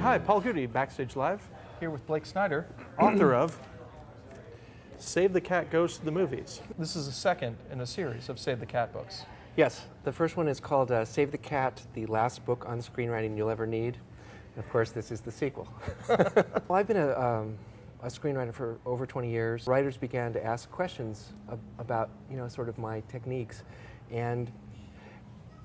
Hi, Paul Goody, Backstage Live, here with Blake Snyder, author of Save the Cat Goes to the Movies. This is the second in a series of Save the Cat books. Yes, the first one is called Save the Cat, the last book on screenwriting you'll ever need. And of course, this is the sequel. Well, I've been a screenwriter for over 20 years. Writers began to ask questions about, sort of my techniques. And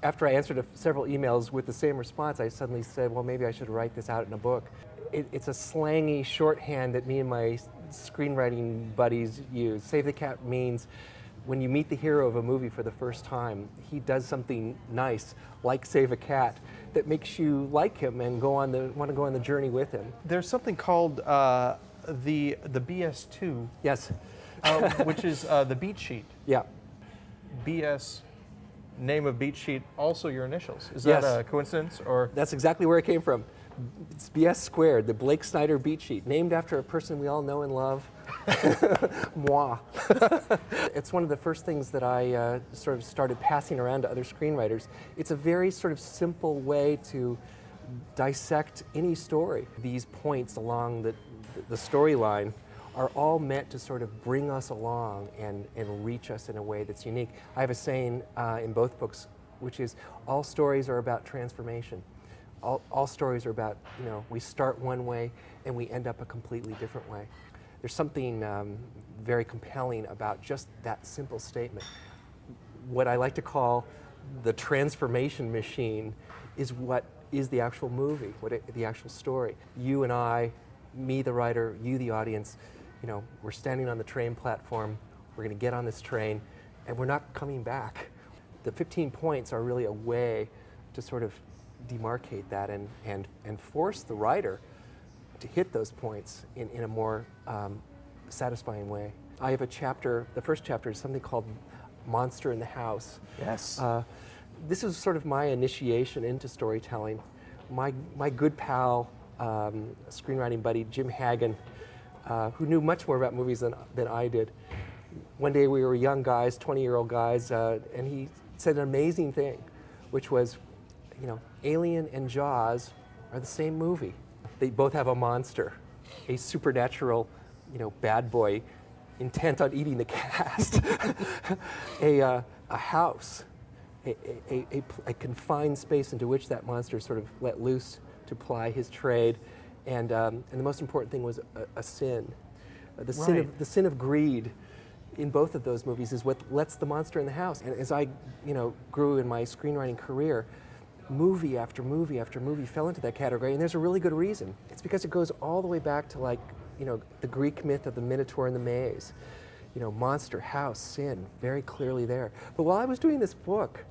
after I answered several emails with the same response, I suddenly said, well, maybe I should write this out in a book. It's a slangy shorthand that me and my screenwriting buddies use. Save the Cat means when you meet the hero of a movie for the first time, he does something nice, like save a cat, that makes you like him and want to go on the journey with him. There's something called the BS2. Yes. Which is the beat sheet. Yeah. BS, name of beat sheet, also your initials. Is Yes. that a coincidence, or? That's exactly where it came from. It's BS squared, the Blake Snyder beat sheet, named after a person we all know and love, moi. It's one of the first things that I sort of started passing around to other screenwriters. It's a very sort of simple way to dissect any story. These points along the storyline are all meant to sort of bring us along and reach us in a way that's unique. I have a saying in both books, which is all stories are about transformation. All stories are about, we start one way and we end up a completely different way. There's something very compelling about just that simple statement. What I like to call the transformation machine is what is the actual movie, the actual story. You and I, me the writer, you the audience, we're standing on the train platform, we're going to get on this train, and we're not coming back. The 15 points are really a way to sort of demarcate that and force the writer to hit those points in a more satisfying way. I have a chapter, the first chapter is something called Monster in the House. Yes. This is sort of my initiation into storytelling. My good pal, screenwriting buddy, Jim Hagen, who knew much more about movies than I did. One day we were young guys, 20-year-old guys, and he said an amazing thing, which was, Alien and Jaws are the same movie. They both have a monster, a supernatural, bad boy intent on eating the cast, a house, a confined space into which that monster sort of let loose to ply his trade, and the most important thing was a sin. The sin of greed in both of those movies is what lets the monster in the house. And as I, grew in my screenwriting career, movie after movie after movie fell into that category, and there's a really good reason. It's because it goes all the way back to the Greek myth of the Minotaur and the maze. Monster, house, sin, very clearly there. But while I was doing this book,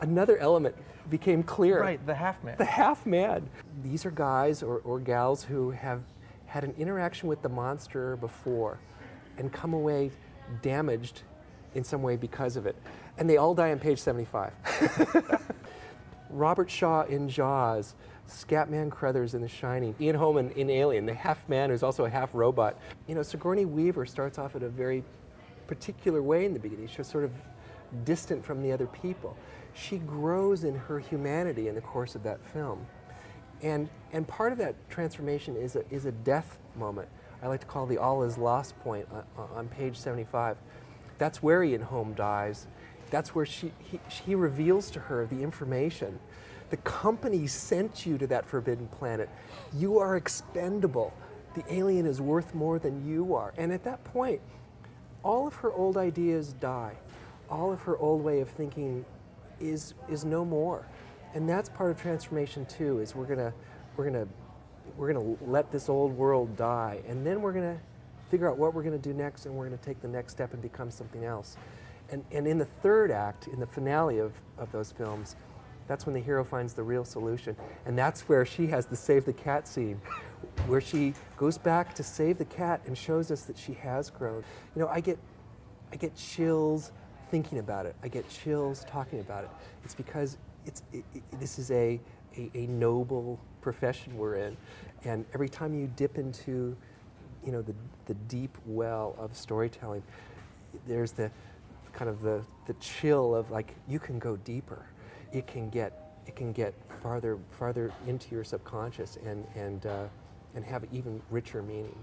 another element became clear. Right, the half man. The half man. These are guys or gals who have had an interaction with the monster before and come away damaged in some way because of it. And they all die on page 75. Robert Shaw in Jaws, Scatman Crothers in The Shining, Ian Holm in Alien, the half man who's also a half robot. Sigourney Weaver starts off in a very particular way in the beginning. She's sort of distant from the other people. She grows in her humanity in the course of that film. And part of that transformation is a death moment. I like to call the all is lost point on page 75. That's where Ian Holm dies. That's where he reveals to her the information. The company sent you to that forbidden planet. You are expendable. The alien is worth more than you are. And at that point, all of her old ideas die. All of her old way of thinking is no more. And that's part of transformation too, is we're gonna let this old world die, and then we're gonna figure out what we're gonna do next, and we're gonna take the next step and become something else. And in the third act, in the finale of those films, that's when the hero finds the real solution. And that's where she has the save the cat scene, where she goes back to save the cat and shows us that she has grown. I get chills thinking about it. I get chills talking about it. It's because this is a noble profession we're in. And every time you dip into, the deep well of storytelling, there's the kind of the chill of you can go deeper. It can get it can get farther into your subconscious and have even richer meaning.